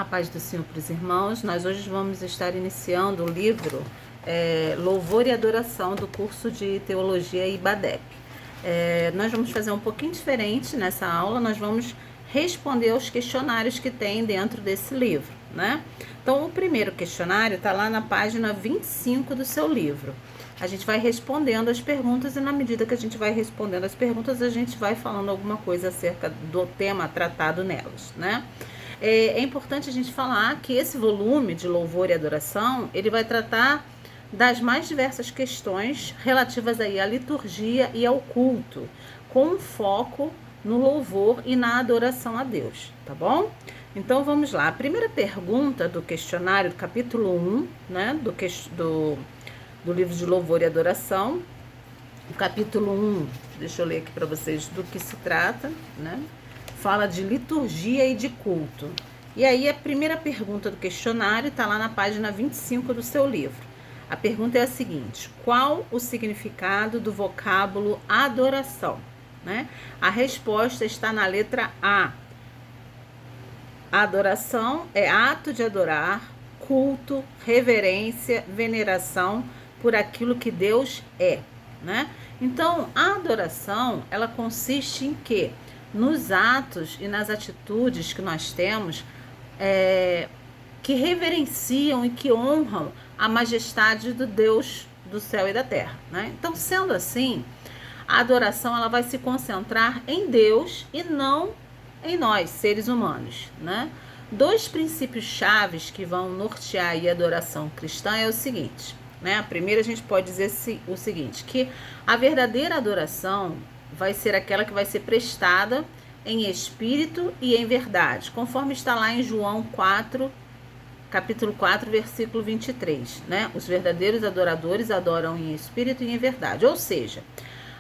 A paz do Senhor para os irmãos. Nós hoje vamos estar iniciando o livro Louvor e Adoração do curso de Teologia IBADEP. Nós vamos fazer um pouquinho diferente nessa aula, nós vamos responder aos questionários que tem dentro desse livro, né? Então, o primeiro questionário está lá na página 25 do seu livro. A gente vai respondendo as perguntas e na medida que a gente vai respondendo as perguntas, a gente vai falando alguma coisa acerca do tema tratado nelas, né? É importante a gente falar que esse volume de louvor e adoração, ele vai tratar das mais diversas questões relativas aí à liturgia e ao culto, com um foco no louvor e na adoração a Deus, tá bom? Então vamos lá. A primeira pergunta do questionário, do capítulo 1, né, do livro de louvor e adoração, o capítulo 1, deixa eu ler aqui para vocês do que se trata, né? Fala de liturgia e de culto. E aí a primeira pergunta do questionário está lá na página 25 do seu livro. A pergunta é a seguinte: qual o significado do vocábulo adoração? Né? A resposta está na letra A. A adoração é ato de adorar, culto, reverência, veneração por aquilo que Deus é, né? Então, a adoração, ela consiste em quê? Nos atos e nas atitudes que nós temos que reverenciam e que honram a majestade do Deus do céu e da terra, né? Então, sendo assim, a adoração ela vai se concentrar em Deus e não em nós, seres humanos, né? Dois princípios chaves que vão nortear a adoração cristã é o seguinte, né? A primeira a gente pode dizer o seguinte, que a verdadeira adoração vai ser aquela que vai ser prestada em espírito e em verdade, conforme está lá em João 4, capítulo 4, versículo 23, né? Os verdadeiros adoradores adoram em espírito e em verdade, ou seja,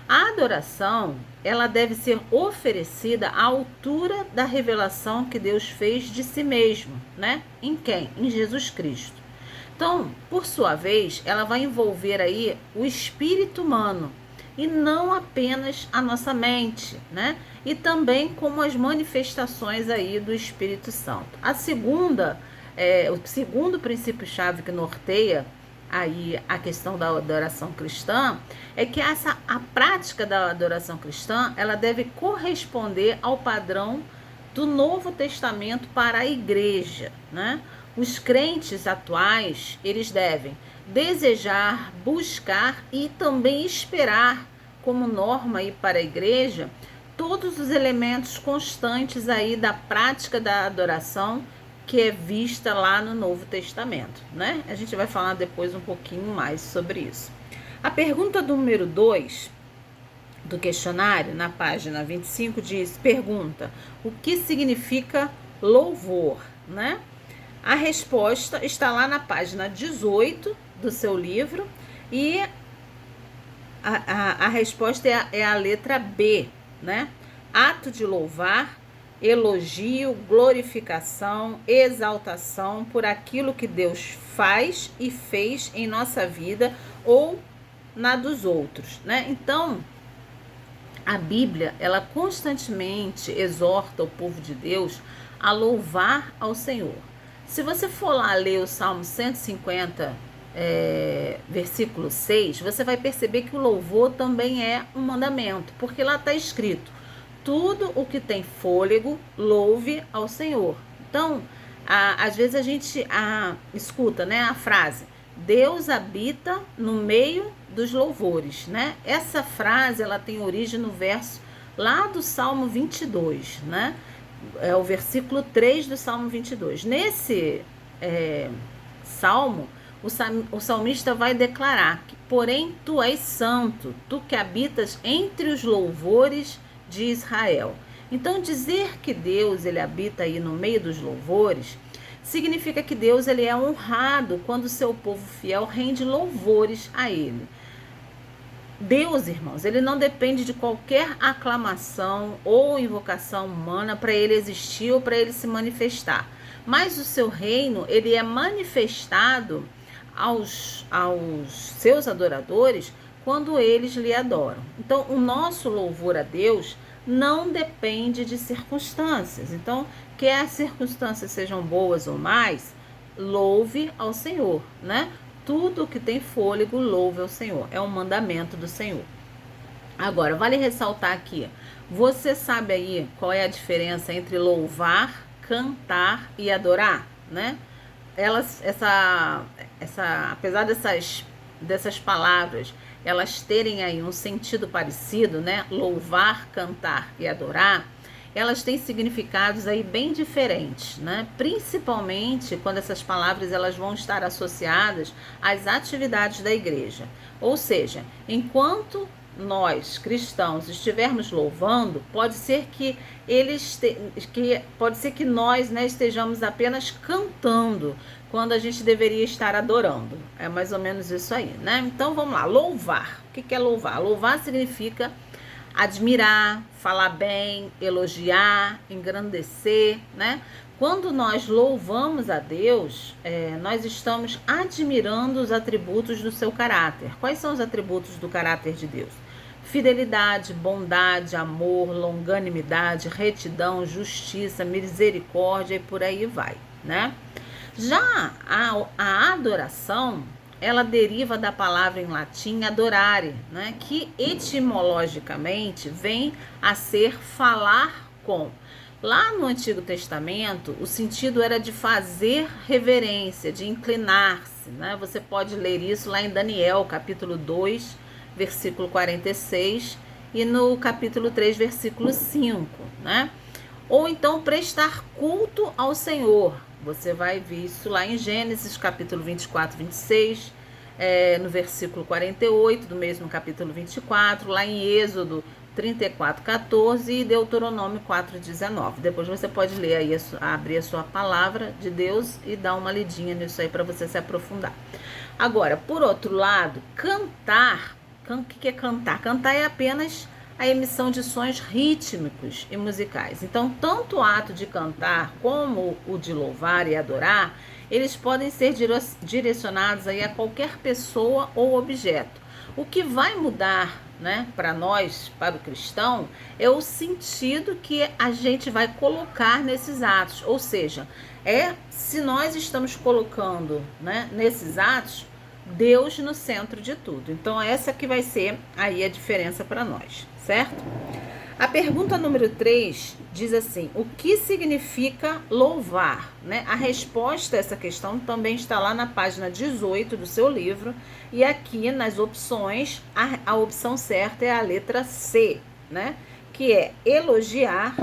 a adoração, ela deve ser oferecida à altura da revelação que Deus fez de si mesmo, né? Em quem? Em Jesus Cristo. Então, por sua vez, ela vai envolver aí o espírito humano e não apenas a nossa mente, né? E também como as manifestações aí do Espírito Santo. O segundo princípio-chave que norteia aí a questão da adoração cristã é que a prática da adoração cristã, ela deve corresponder ao padrão do Novo Testamento para a igreja, né? Os crentes atuais, eles devem desejar, buscar e também esperar como norma aí para a igreja todos os elementos constantes aí da prática da adoração que é vista lá no Novo Testamento, né? A gente vai falar depois um pouquinho mais sobre isso. A pergunta número 2 do questionário, na página 25, pergunta: o que significa louvor, né? A resposta está lá na página 18 do seu livro e a resposta é a letra B, né? Ato de louvar, elogio, glorificação, exaltação por aquilo que Deus faz e fez em nossa vida ou na dos outros, né? Então, a Bíblia, ela constantemente exorta o povo de Deus a louvar ao Senhor. Se você for lá ler o Salmo 150, versículo 6, você vai perceber que o louvor também é um mandamento, porque lá está escrito: tudo o que tem fôlego, louve ao Senhor. Então, às vezes a gente escuta, né, a frase: Deus habita no meio dos louvores, né? Essa frase, ela tem origem no verso lá do Salmo 22, né? É o versículo 3 do Salmo 22. Nesse salmo, o salmista vai declarar que, porém, tu és santo, tu que habitas entre os louvores de Israel. Então, dizer que Deus ele habita aí no meio dos louvores significa que Deus ele é honrado quando o seu povo fiel rende louvores a ele. Deus, irmãos, ele não depende de qualquer aclamação ou invocação humana para ele existir ou para ele se manifestar. Mas o seu reino, ele é manifestado aos seus adoradores quando eles lhe adoram. Então, o nosso louvor a Deus não depende de circunstâncias. Então, quer as circunstâncias sejam boas ou mais, louve ao Senhor, né? Tudo que tem fôlego, louve ao Senhor. É um mandamento do Senhor. Agora, vale ressaltar aqui, você sabe aí qual é a diferença entre louvar, cantar e adorar, né? Apesar dessas palavras, elas terem aí um sentido parecido, né? Louvar, cantar e adorar, elas têm significados aí bem diferentes, né? Principalmente quando essas palavras elas vão estar associadas às atividades da igreja. Ou seja, enquanto nós cristãos estivermos louvando, pode ser que nós, né, estejamos apenas cantando quando a gente deveria estar adorando. É mais ou menos isso aí, né? Então vamos lá, louvar. O que é louvar? Louvar significa admirar, falar bem, elogiar, engrandecer, né? Quando nós louvamos a Deus, nós estamos admirando os atributos do seu caráter. Quais são os atributos do caráter de Deus? Fidelidade, bondade, amor, longanimidade, retidão, justiça, misericórdia e por aí vai, né? Já a adoração, ela deriva da palavra em latim adorare, né? Que etimologicamente vem a ser falar com. Lá no Antigo Testamento, o sentido era de fazer reverência, de inclinar-se, né? Você pode ler isso lá em Daniel, capítulo 2, versículo 46, e no capítulo 3, versículo 5, né? Ou então prestar culto ao Senhor. Você vai ver isso lá em Gênesis, capítulo 24, 26, no versículo 48, do mesmo capítulo 24, lá em Êxodo 34, 14 e Deuteronômio 4, 19. Depois você pode ler aí, abrir a sua palavra de Deus e dar uma lidinha nisso aí para você se aprofundar. Agora, por outro lado, cantar, o que é cantar? Cantar é apenas a emissão de sons rítmicos e musicais. Então, tanto o ato de cantar como o de louvar e adorar, eles podem ser direcionados aí a qualquer pessoa ou objeto. O que vai mudar, né, para nós, para o cristão, é o sentido que a gente vai colocar nesses atos. Ou seja, se nós estamos colocando, né, nesses atos, Deus no centro de tudo. Então, essa que vai ser aí a diferença para nós, certo? A pergunta número 3 diz assim: o que significa louvar? Né? A resposta a essa questão também está lá na página 18 do seu livro. E aqui nas opções, a opção certa é a letra C, né? Que é elogiar,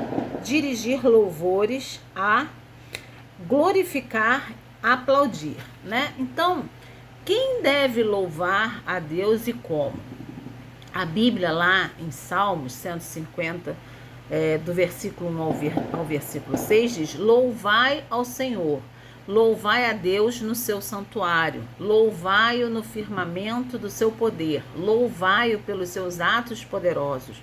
dirigir louvores, glorificar, aplaudir, né? Então, quem deve louvar a Deus e como? A Bíblia lá em Salmos 150, do versículo 1 ao versículo 6, diz: louvai ao Senhor, louvai a Deus no seu santuário, louvai-o no firmamento do seu poder, louvai-o pelos seus atos poderosos,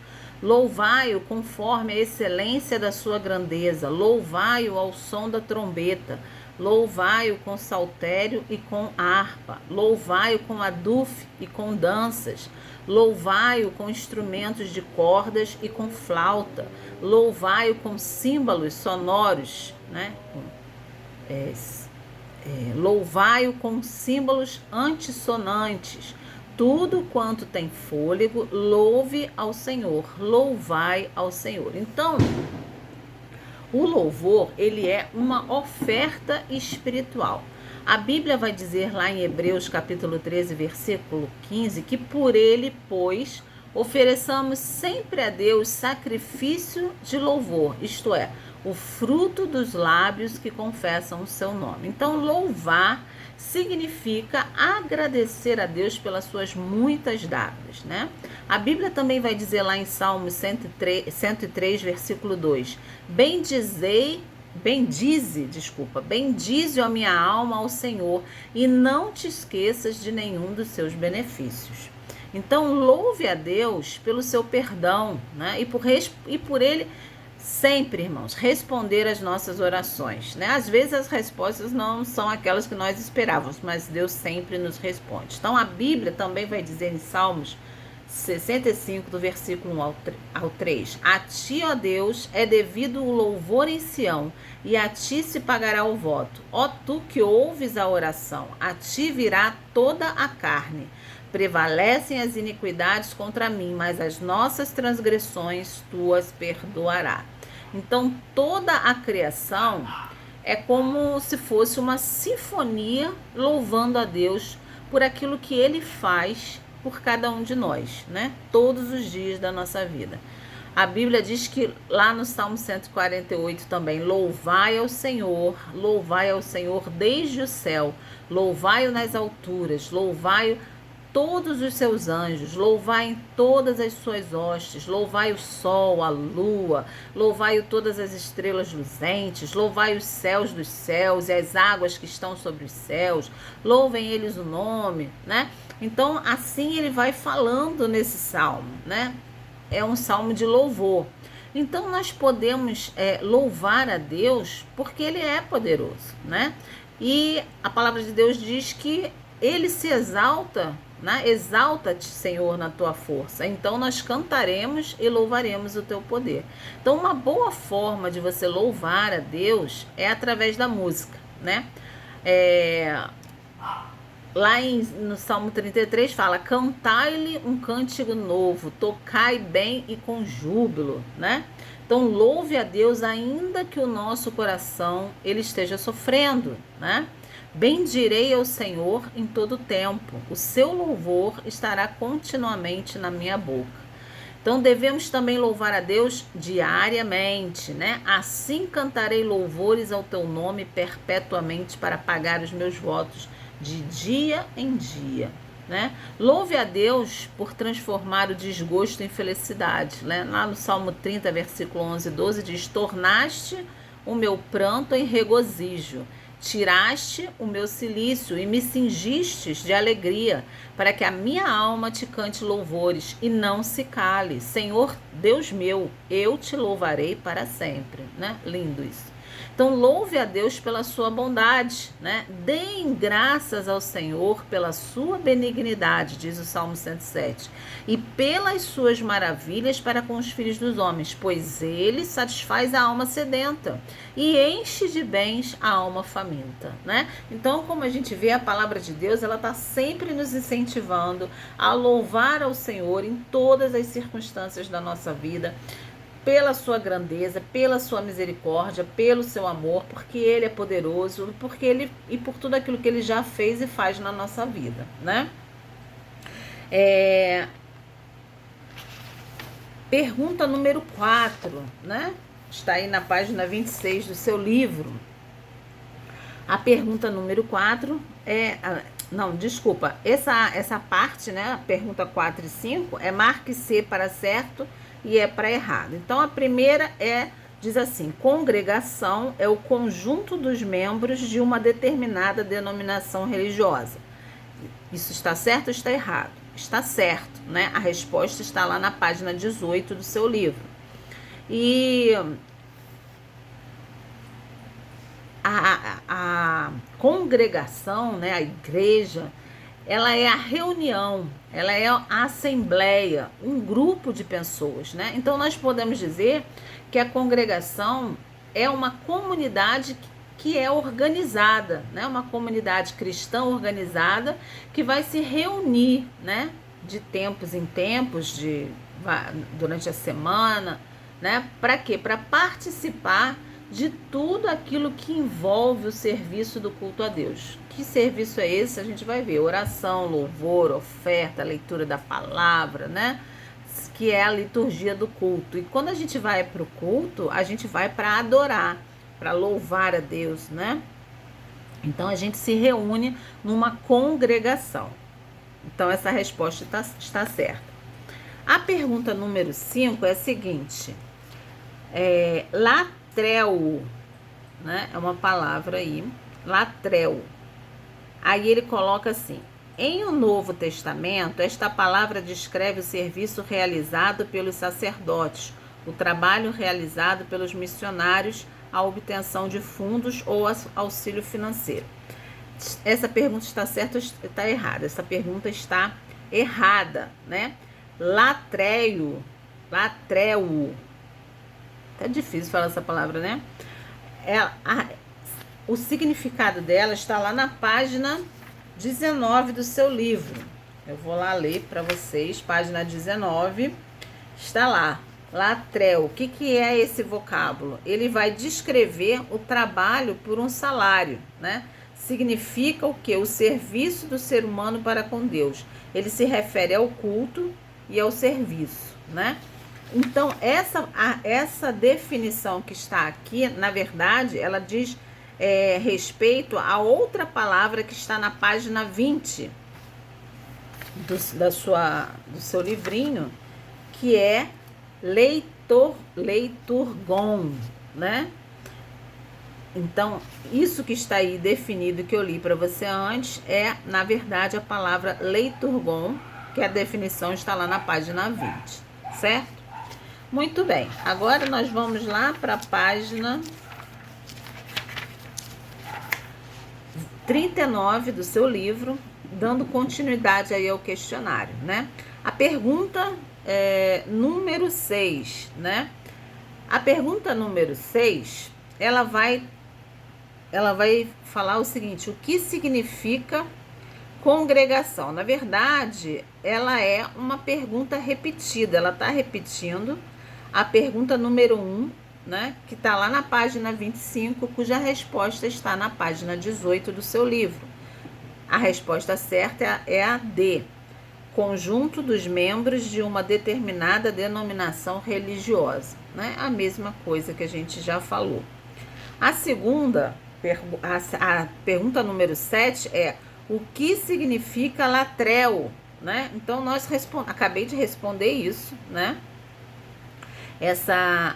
louvai-o conforme a excelência da sua grandeza, louvai-o ao som da trombeta, louvai-o com saltério e com harpa, louvai-o com adufe e com danças, louvai-o com instrumentos de cordas e com flauta, louvai-o com símbolos sonoros, né? Louvai-o com símbolos antissonantes. Tudo quanto tem fôlego, louve ao Senhor, louvai ao Senhor. Então, o louvor, ele é uma oferta espiritual. A Bíblia vai dizer lá em Hebreus capítulo 13, versículo 15, que por ele, pois, ofereçamos sempre a Deus sacrifício de louvor, isto é, o fruto dos lábios que confessam o seu nome. Então, louvar significa agradecer a Deus pelas suas muitas dádivas, né? A Bíblia também vai dizer lá em Salmos 103, versículo 2: bendize, ó minha alma ao Senhor, e não te esqueças de nenhum dos seus benefícios. Então, louve a Deus pelo seu perdão, né? E por ele sempre, irmãos, responder às nossas orações, né? Às vezes as respostas não são aquelas que nós esperávamos, mas Deus sempre nos responde. Então, a Bíblia também vai dizer em Salmos 65, do versículo 1 ao 3. A ti, ó Deus, é devido o louvor em Sião, e a ti se pagará o voto. Ó tu que ouves a oração, a ti virá toda a carne. Prevalecem as iniquidades contra mim, mas as nossas transgressões tu as perdoarás. Então, toda a criação é como se fosse uma sinfonia louvando a Deus por aquilo que Ele faz por cada um de nós, né? Todos os dias da nossa vida. A Bíblia diz que lá no Salmo 148 também, louvai ao Senhor desde o céu, louvai-o nas alturas, louvai-o todos os seus anjos, louvai em todas as suas hostes, louvai o sol, a lua, louvai todas as estrelas luzentes, louvai os céus dos céus e as águas que estão sobre os céus, louvem eles o nome, né? Então, assim ele vai falando nesse salmo, né? É um salmo de louvor. Então, nós podemos louvar a Deus porque Ele é poderoso, né? E a palavra de Deus diz que Ele se exalta, né? Exalta-te, Senhor, na tua força. Então, nós cantaremos e louvaremos o teu poder. Então, uma boa forma de você louvar a Deus é através da música, né? Lá no Salmo 33 fala, cantai-lhe um cântico novo, tocai bem e com júbilo, né? Então louve a Deus ainda que o nosso coração ele esteja sofrendo, né? Bendirei ao Senhor em todo tempo, o seu louvor estará continuamente na minha boca. Então devemos também louvar a Deus diariamente, né? Assim cantarei louvores ao teu nome perpetuamente para pagar os meus votos de dia em dia, né? Louve a Deus por transformar o desgosto em felicidade, né? Lá no Salmo 30, versículo 11 e 12 diz, tornaste o meu pranto em regozijo, tiraste o meu cilício e me cingistes de alegria, para que a minha alma te cante louvores e não se cale. Senhor Deus meu, eu te louvarei para sempre, né? Lindo isso. Então, louve a Deus pela sua bondade, né? Deem graças ao Senhor pela sua benignidade, diz o Salmo 107, e pelas suas maravilhas para com os filhos dos homens, pois ele satisfaz a alma sedenta e enche de bens a alma faminta, né? Então, como a gente vê, a palavra de Deus, ela está sempre nos incentivando a louvar ao Senhor em todas as circunstâncias da nossa vida, pela sua grandeza, pela sua misericórdia, pelo seu amor, porque Ele é poderoso, porque Ele e por tudo aquilo que Ele já fez e faz na nossa vida, né? Pergunta número 4, né? Está aí na página 26 do seu livro. A pergunta número 4 essa parte, né? A pergunta 4 e 5 é marque C para certo e é para errado. Então, a primeira diz assim, congregação é o conjunto dos membros de uma determinada denominação religiosa. Isso está certo ou está errado? Está certo, né? A resposta está lá na página 18 do seu livro. E a congregação, né? A igreja, ela é a reunião, ela é a assembleia, um grupo de pessoas, né? Então, nós podemos dizer que a congregação é uma comunidade que é organizada, né? Uma comunidade cristã organizada que vai se reunir, né? De tempos em tempos, durante a semana, né? Para quê? Para participar de tudo aquilo que envolve o serviço do culto a Deus. Que serviço é esse? A gente vai ver. Oração, louvor, oferta, leitura da palavra, né? Que é a liturgia do culto. E quando a gente vai para o culto, a gente vai para adorar, para louvar a Deus, né? Então, a gente se reúne numa congregação. Então, essa resposta está certa. A pergunta número 5 é a seguinte. Latreu, né? É uma palavra aí. Latreu. Aí ele coloca assim, em o Novo Testamento, esta palavra descreve o serviço realizado pelos sacerdotes, o trabalho realizado pelos missionários, a obtenção de fundos ou auxílio financeiro. Essa pergunta está certa ou está errada? Essa pergunta está errada, né? latreo, latreo. É difícil falar essa palavra, né? O significado dela está lá na página 19 do seu livro. Eu vou lá ler para vocês, página 19, está lá, latreo. O que é esse vocábulo? Ele vai descrever o trabalho por um salário, né? Significa o quê? O serviço do ser humano para com Deus. Ele se refere ao culto e ao serviço, né? Então, essa definição que está aqui, na verdade, ela diz respeito a outra palavra que está na página 20 do seu livrinho, que é leiturgon, né? Então, isso que está aí definido, que eu li para você antes, é, na verdade, a palavra leiturgon, que a definição está lá na página 20, certo? Muito bem, agora nós vamos lá para a página 39 do seu livro, dando continuidade aí ao questionário, né? A pergunta número 6, né? A pergunta número 6, ela vai falar o seguinte: o que significa congregação? Na verdade, ela é uma pergunta repetida, ela está repetindo a pergunta número 1, né, que está lá na página 25, cuja resposta está na página 18 do seu livro. A resposta certa é a D, conjunto dos membros de uma determinada denominação religiosa, né? A mesma coisa que a gente já falou. A segunda, a pergunta número 7 é: o que significa latreo, né? Então, acabei de responder isso, né?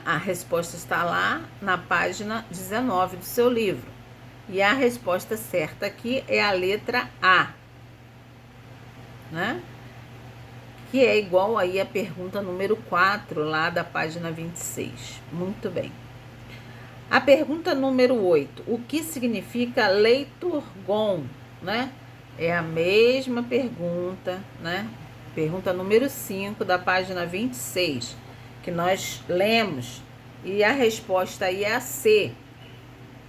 A resposta está lá na página 19 do seu livro. E a resposta certa aqui é a letra A, né? Que é igual aí a pergunta número 4, lá da página 26. Muito bem. A pergunta número 8. O que significa leiturgon, né? É a mesma pergunta, né? Pergunta número 5 da página 26, que nós lemos. E a resposta aí é a C.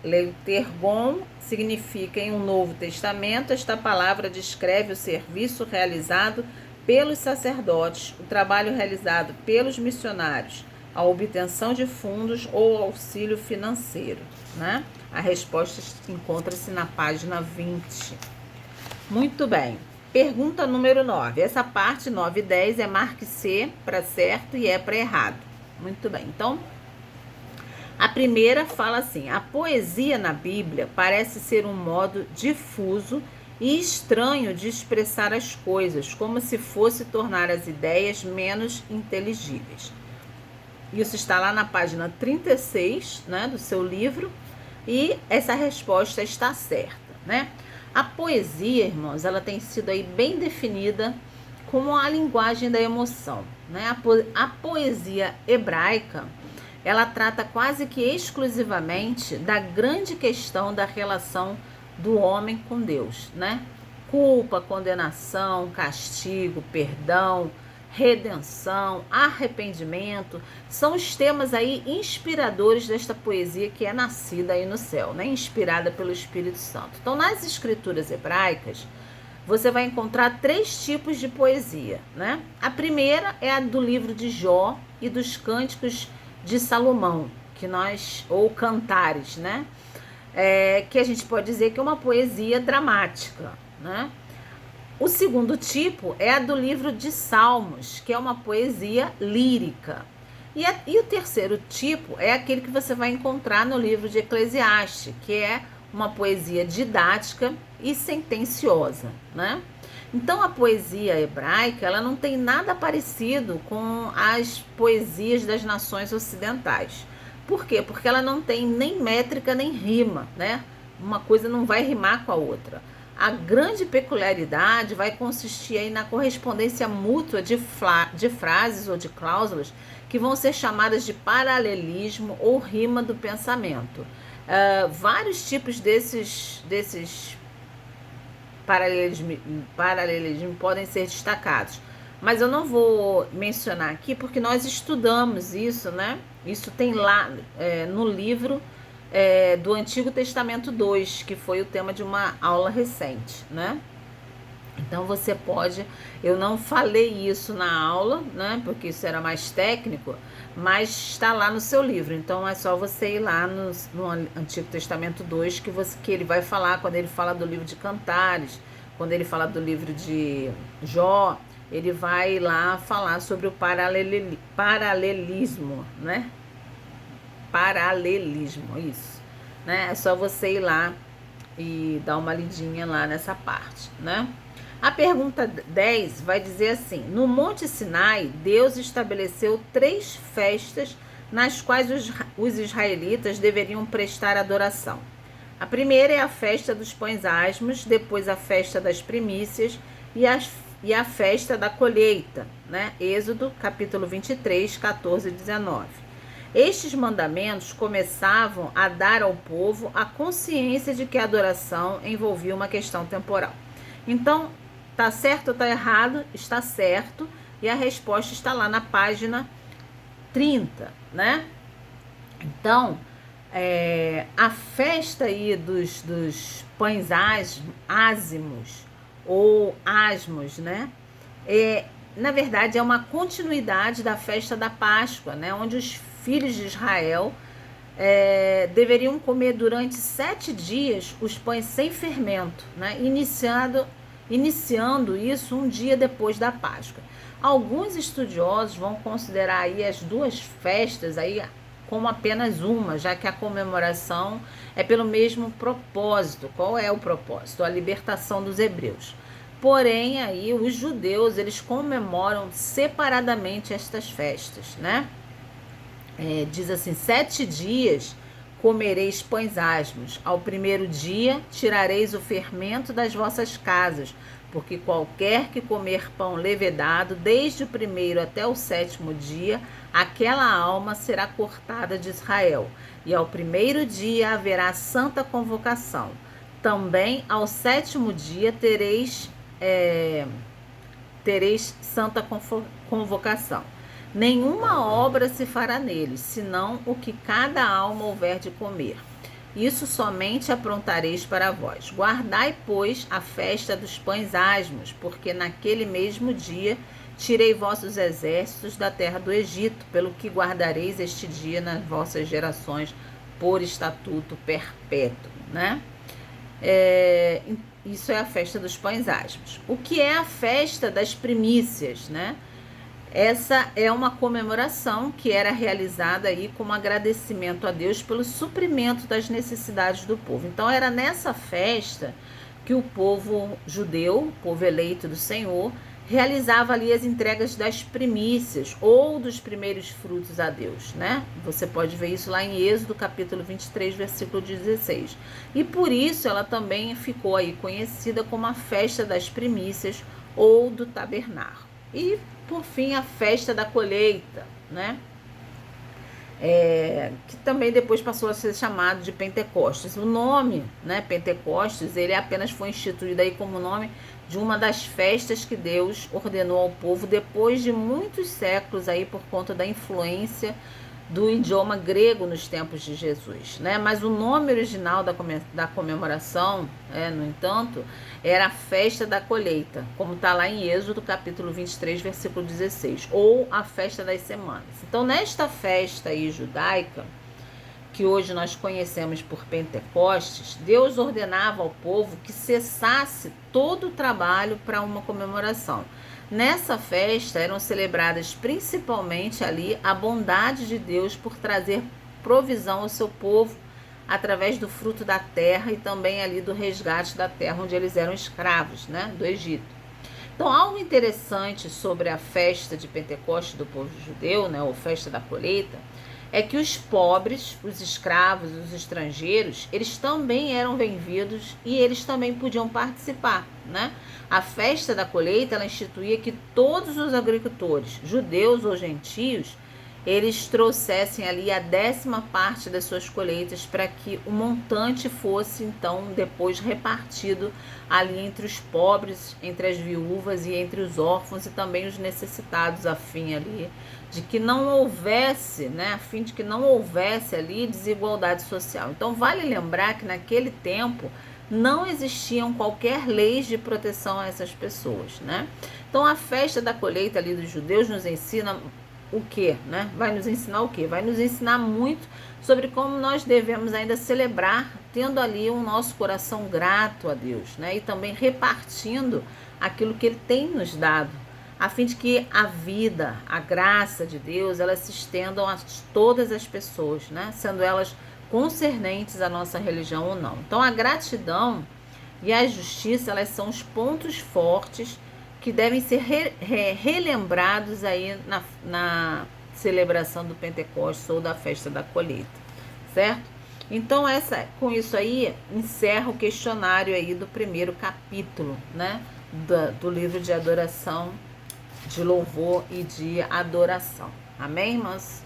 Leiturgon significa, em um Novo Testamento, esta palavra descreve o serviço realizado pelos sacerdotes, o trabalho realizado pelos missionários, a obtenção de fundos ou auxílio financeiro, né? A resposta encontra-se na página 20. Muito bem. Pergunta número 9. Essa parte 9 e 10 é marque C para certo e E para errado. Muito bem. Então, a primeira fala assim: a poesia na Bíblia parece ser um modo difuso e estranho de expressar as coisas, como se fosse tornar as ideias menos inteligíveis. Isso está lá na página 36, né, do seu livro, e essa resposta está certa, né? A poesia, irmãos, ela tem sido aí bem definida como a linguagem da emoção, né? A poesia hebraica, ela trata quase que exclusivamente da grande questão da relação do homem com Deus, né? Culpa, condenação, castigo, perdão, redenção, arrependimento, são os temas aí inspiradores desta poesia que é nascida aí no céu, né? Inspirada pelo Espírito Santo. Então, nas escrituras hebraicas, você vai encontrar 3 tipos de poesia, né? A primeira é a do livro de Jó e dos cânticos de Salomão, ou cantares, né? Que a gente pode dizer que é uma poesia dramática, né? O segundo tipo é a do livro de Salmos, que é uma poesia lírica. E o terceiro tipo é aquele que você vai encontrar no livro de Eclesiastes, que é uma poesia didática e sentenciosa, né? Então, a poesia hebraica, ela não tem nada parecido com as poesias das nações ocidentais. Por quê? Porque ela não tem nem métrica nem rima, né? Uma coisa não vai rimar com a outra. A grande peculiaridade vai consistir aí na correspondência mútua de frases ou de cláusulas que vão ser chamadas de paralelismo ou rima do pensamento. Vários tipos desses paralelismo podem ser destacados. mas eu não vou mencionar aqui porque nós estudamos isso, né? Isso tem lá no livro do Antigo Testamento 2, que foi o tema de uma aula recente, né? Então você pode, eu não falei isso na aula, né? Porque isso era mais técnico, mas está lá no seu livro. Então é só você ir lá no Antigo Testamento 2 que ele vai falar, quando ele fala do livro de Cantares, quando ele fala do livro de Jó, ele vai lá falar sobre o paralelismo, né? Paralelismo, isso, né? É só você ir lá e dar uma lidinha lá nessa parte, né? A pergunta 10 vai dizer assim: no Monte Sinai, Deus estabeleceu 3 festas nas quais os israelitas deveriam prestar adoração. A primeira é a festa dos pães asmos, depois a festa das primícias e a festa da colheita, né? Êxodo, capítulo 23, 14 e 19. Estes mandamentos começavam a dar ao povo a consciência de que a adoração envolvia uma questão temporal. Então, tá certo ou tá errado? Está certo, e a resposta está lá na página 30, né? Então, a festa aí dos pães ázimos ou asmos, né? Na verdade, é uma continuidade da festa da Páscoa, né? Onde os filhos de Israel deveriam comer durante 7 dias os pães sem fermento, né? Iniciando isso um dia depois da Páscoa. Alguns estudiosos vão considerar aí as 2 festas aí como apenas uma, já que a comemoração é pelo mesmo propósito. Qual é o propósito? A libertação dos hebreus. Porém, aí os judeus, eles comemoram separadamente estas festas, né? Diz assim: 7 dias comereis pães asmos. Ao primeiro dia tirareis o fermento das vossas casas, porque qualquer que comer pão levedado, desde o primeiro até o 7º dia, aquela alma será cortada de Israel. E ao primeiro dia haverá santa convocação. Também ao 7º dia tereis santa convocação. Nenhuma obra se fará neles, senão o que cada alma houver de comer. Isso somente aprontareis para vós. Guardai, pois, a festa dos pães asmos, porque naquele mesmo dia tirei vossos exércitos da terra do Egito, pelo que guardareis este dia nas vossas gerações por estatuto perpétuo, né? Isso é a festa dos pães asmos. O que é a festa das primícias, né? Essa é uma comemoração que era realizada aí como agradecimento a Deus pelo suprimento das necessidades do povo. Então era nessa festa que o povo judeu, o povo eleito do Senhor, realizava ali as entregas das primícias ou dos primeiros frutos a Deus, né? Você pode ver isso lá em Êxodo, capítulo 23, versículo 16. E por isso ela também ficou aí conhecida como a festa das primícias ou do tabernáculo. E por fim, a festa da colheita, né? Que também depois passou a ser chamado de Pentecostes. O nome, né, Pentecostes, ele apenas foi instituído aí como nome de uma das festas que Deus ordenou ao povo depois de muitos séculos aí por conta da influência do idioma grego nos tempos de Jesus, né? Mas o nome original da comemoração, no entanto, era a festa da colheita, como está lá em Êxodo, capítulo 23, versículo 16, ou a festa das semanas. Então, nesta festa aí judaica, que hoje nós conhecemos por Pentecostes, Deus ordenava ao povo que cessasse todo o trabalho para uma comemoração. Nessa festa eram celebradas principalmente ali a bondade de Deus por trazer provisão ao seu povo através do fruto da terra e também ali do resgate da terra onde eles eram escravos, né, do Egito. Então, algo interessante sobre a festa de Pentecostes do povo judeu, né, ou festa da colheita, é que os pobres, os escravos, os estrangeiros, eles também eram bem-vindos e eles também podiam participar, né? A festa da colheita, ela instituía que todos os agricultores, judeus ou gentios, eles trouxessem ali a 10ª parte das suas colheitas para que o montante fosse então depois repartido ali entre os pobres, entre as viúvas e entre os órfãos e também os necessitados, a fim ali de que não houvesse, né, a fim de que não houvesse ali desigualdade social. Então vale lembrar que naquele tempo não existiam qualquer leis de proteção a essas pessoas, né? Então a festa da colheita ali dos judeus nos ensina o quê, né? Vai nos ensinar o quê? Vai nos ensinar muito sobre como nós devemos ainda celebrar, tendo ali o nosso coração grato a Deus, né? E também repartindo aquilo que Ele tem nos dado, a fim de que a vida, a graça de Deus, elas se estendam a todas as pessoas, né? Sendo elas concernentes à nossa religião ou não. Então a gratidão e a justiça, elas são os pontos fortes que devem ser relembrados aí na celebração do Pentecostes ou da festa da colheita, certo? Então com isso aí encerra o questionário aí do primeiro capítulo, né, do livro de adoração, de louvor e de adoração. Amém, irmãs?